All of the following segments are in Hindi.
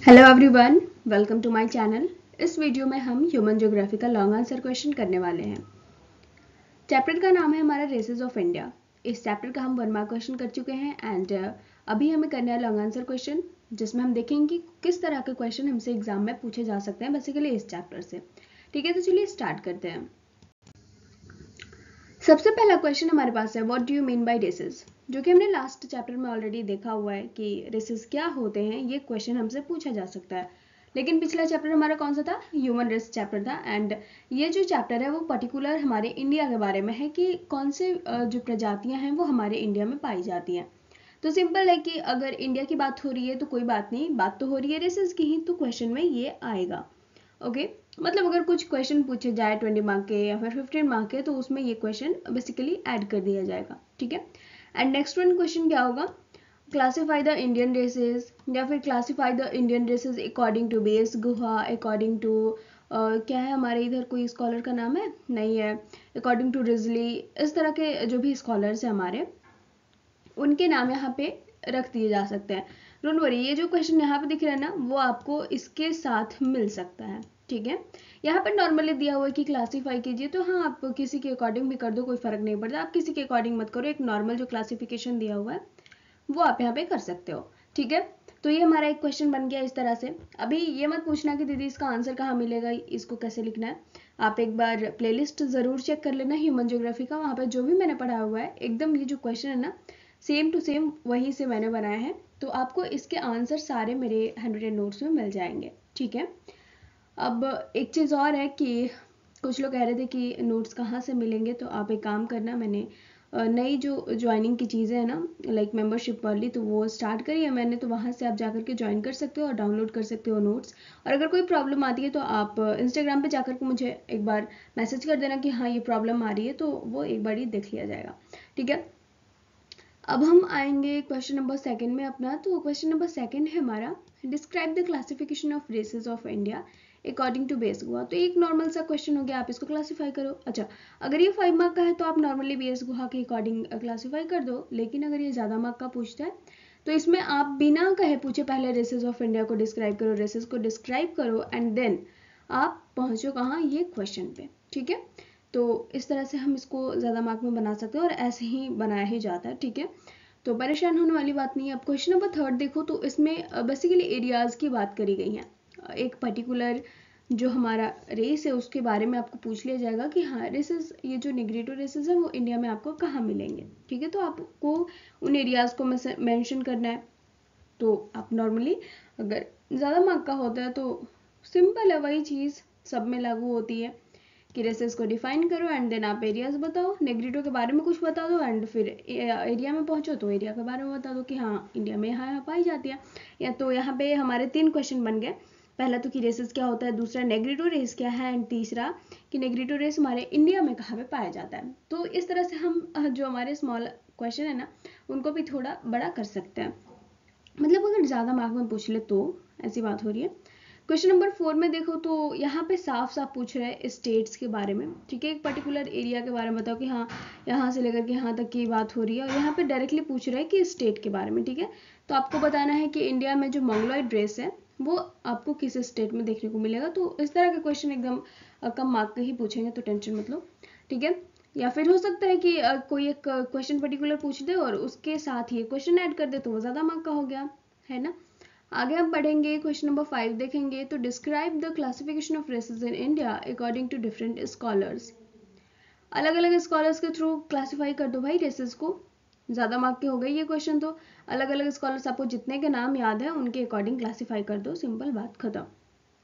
Hello everyone, welcome to my channel. इस वीडियो में हम ह्यूमन ज्योग्राफी का लॉन्ग आंसर क्वेश्चन करने वाले हैं। चैप्टर का नाम है हमारा रेसेस ऑफ इंडिया। इस चैप्टर का हम 1 मार्क क्वेश्चन कर चुके हैं एंड अभी हमें करना है लॉन्ग आंसर क्वेश्चन, जिसमें हम देखेंगे कि किस तरह के क्वेश्चन हमसे एग्जाम में पूछे जा सकते हैं बेसिकली इस चैप्टर से। ठीक है, तो चलिए स्टार्ट करते हैं। सबसे पहला क्वेश्चन हमारे पास है, what do you mean by races, जो कि हमने लास्ट चैप्टर में ऑलरेडी देखा हुआ है कि रेसेस क्या होते हैं। ये क्वेश्चन हमसे पूछा जा सकता है। लेकिन पिछला चैप्टर हमारा कौन सा था? ह्यूमन रेस चैप्टर था। एंड ये जो चैप्टर है वो पर्टिकुलर हमारे इंडिया के बारे में है कि कौन से जो प्रजातियां हैं वो हमारे इंडिया में पाई जाती हैं। तो सिंपल है कि अगर इंडिया की बात हो रही है तो कोई बात नहीं, बात तो हो रही है रेसेस की ही, तो क्वेश्चन में ये आएगा। ओके, मतलब अगर कुछ क्वेश्चन पूछे जाए 20 मार्क के या फिर 15 मार्क के, तो उसमें ये क्वेश्चन बेसिकली ऐड कर दिया जाएगा। ठीक है, एंड नेक्स्ट वन क्वेश्चन क्या होगा? क्लासीफाई द इंडियन रेसेस, या फिर classify the Indian races according to base Guha, according to क्या है हमारे इधर कोई स्कॉलर का नाम है नहीं है, अकॉर्डिंग टू रिजली, इस तरह के जो भी स्कॉलर्स हैं हमारे, उनके नाम यहाँ पे रख दिए जा सकते हैं। डोंट वरी, ये जो क्वेश्चन यहाँ पे दिख रहा है ना, वो आपको इसके साथ मिल सकता है। ठीक है, यहाँ पर नॉर्मली दिया हुआ है कि क्लासीफाई कीजिए, तो हाँ आप किसी के अकॉर्डिंग भी कर दो, कोई फर्क नहीं पड़ता। आप किसी के अकॉर्डिंग मत करो, एक नॉर्मल जो क्लासिफिकेशन दिया हुआ है वो आप यहाँ पे कर सकते हो। ठीक है, तो ये हमारा एक क्वेश्चन बन गया इस तरह से। अभी ये मत पूछना कि दीदी इसका आंसर कहाँ मिलेगा, इसको कैसे लिखना है। आप एक बार प्लेलिस्ट जरूर चेक कर लेना ह्यूमन ज्योग्राफी का, वहाँ पे जो भी मैंने पढ़ा हुआ है एकदम ये जो क्वेश्चन है ना, सेम टू सेम वहीं से मैंने बनाया है। तो आपको इसके आंसर सारे मेरे हैंड रिटन नोट्स में मिल जाएंगे। ठीक है, अब एक चीज़ और है कि कुछ लोग कह रहे थे कि नोट्स कहाँ से मिलेंगे, तो आप एक काम करना, मैंने नई जो ज्वाइनिंग की चीज़ें हैं ना, लाइक मेंबरशिप वाली, तो वो स्टार्ट करी है मैंने, तो वहाँ से आप जाकर के ज्वाइन कर सकते हो और डाउनलोड कर सकते हो नोट्स। और अगर कोई प्रॉब्लम आती है तो आप इंस्टाग्राम पे जाकर के मुझे एक बार मैसेज कर देना कि हाँ ये प्रॉब्लम आ रही है, तो वो एक बार ही देख लिया जाएगा। ठीक है, अब हम आएंगे क्वेश्चन नंबर 2 में अपना। तो क्वेश्चन नंबर 2 है हमारा, describe the classification of races of India according to base Guha. तो एक नॉर्मल सा क्वेश्चन हो गया, आप इसको क्लासीफाई करो। अच्छा, अगर ये 5 मार्क का है तो आप नॉर्मली बेस गुहा के अकॉर्डिंग क्लासीफाई कर दो, लेकिन अगर ये ज़्यादा मार्क का पूछता है तो इसमें आप बिना कहे पूछे पहले रेसेस ऑफ इंडिया को डिस्क्राइब करो, रेसेस को डिस्क्राइब करो एंड देन आप पहुंचो कहाँ, ये क्वेश्चन पे। ठीक है, तो इस तरह से हम इसको ज़्यादा मार्क में बना सकते हैं और ऐसे ही बनाया ही जाता है। ठीक है, तो परेशान होने वाली बात नहीं है। अब क्वेश्चन नंबर 3 देखो, तो इसमें बेसिकली एरियाज की बात करी गई है। एक पर्टिकुलर जो हमारा रेस है उसके बारे में आपको पूछ लिया जाएगा कि हाँ रेसेस, ये जो निग्रेटो रेसेस है वो इंडिया में आपको कहाँ मिलेंगे। ठीक है, तो आपको उन एरियाज को मेंशन करना है। तो आप नॉर्मली अगर ज़्यादा मार्क का होता है तो सिंपल है, वही चीज़ सब में लागू होती है कि रेसेस को डिफाइन करो एंड देन आप एरियाज बताओ, नेग्रिटो के बारे में कुछ बता दो एंड फिर एरिया में पहुंचो तो एरिया के बारे में बता दो कि हाँ इंडिया में यहाँ पाई जाती है। या तो यहाँ पे हमारे 3 क्वेश्चन बन गए। पहला तो कि रेसेस क्या होता है, दूसरा नेग्रिटो रेस क्या है, एंड तीसरा कि नेग्रिटो रेस हमारे इंडिया में कहाँ पे पाया जाता है। तो इस तरह से हम जो हमारे स्मॉल क्वेश्चन है ना उनको भी थोड़ा बड़ा कर सकते हैं। मतलब अगर ज़्यादा मार्क में पूछ ले तो ऐसी बात हो रही है। क्वेश्चन नंबर 4 में देखो, तो यहाँ पे साफ साफ पूछ रहे हैं स्टेट्स के बारे में। ठीक है, एक पर्टिकुलर एरिया के बारे में बताओ कि हाँ यहाँ से लेकर के यहाँ तक की बात हो रही है, और यहाँ पे डायरेक्टली पूछ रहे हैं कि स्टेट के बारे में। ठीक है, तो आपको बताना है कि इंडिया में जो मंगलोइड रेस है वो आपको किस स्टेट में देखने को मिलेगा। तो इस तरह के क्वेश्चन एकदम कम मार्क के ही पूछेंगे, तो टेंशन मत लो। ठीक है, या फिर हो सकता है कि कोई एक क्वेश्चन पर्टिकुलर पूछ दे और उसके साथ ये क्वेश्चन ऐड कर दे, तो वो ज़्यादा मार्क का हो गया, है ना। आगे हम पढ़ेंगे क्वेश्चन नंबर 5 देखेंगे, तो describe the classification of races in India according to different scholars. अलग अलग स्कॉलर्स के थ्रू क्लासिफाई कर दो भाई रेसेस को। ज़्यादा मार्क के हो गए ये क्वेश्चन, तो अलग अलग स्कॉलर्स आपको जितने के नाम याद है उनके अकॉर्डिंग क्लासिफाई कर दो, सिंपल बात खत्म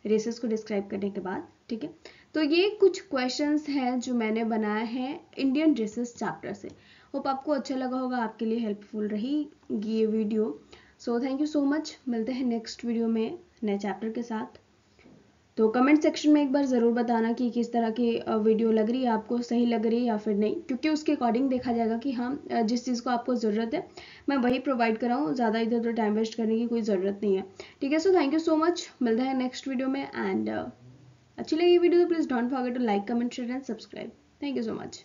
रेसेस को डिस्क्राइब करने के बाद। ठीक है, तो ये कुछ क्वेश्चंस हैं जो मैंने बनाए हैं इंडियन रेसेस चैप्टर से। होप आपको अच्छा लगा होगा, आपके लिए हेल्पफुल रही ये video. So thank you so much, मिलते हैं नेक्स्ट वीडियो में नए चैप्टर के साथ। तो कमेंट सेक्शन में एक बार ज़रूर बताना कि किस तरह की वीडियो लग रही है आपको, सही लग रही है या फिर नहीं, क्योंकि उसके अकॉर्डिंग देखा जाएगा कि हाँ जिस चीज़ को आपको ज़रूरत है मैं वही प्रोवाइड कराऊँ, ज़्यादा इधर उधर टाइम वेस्ट करने की कोई ज़रूरत नहीं है। ठीक है, so thank you so much, मिलते हैं नेक्स्ट वीडियो में। एंड अच्छी लगी वीडियो तो please don't forget to like, comment, share and subscribe. Thank you so much.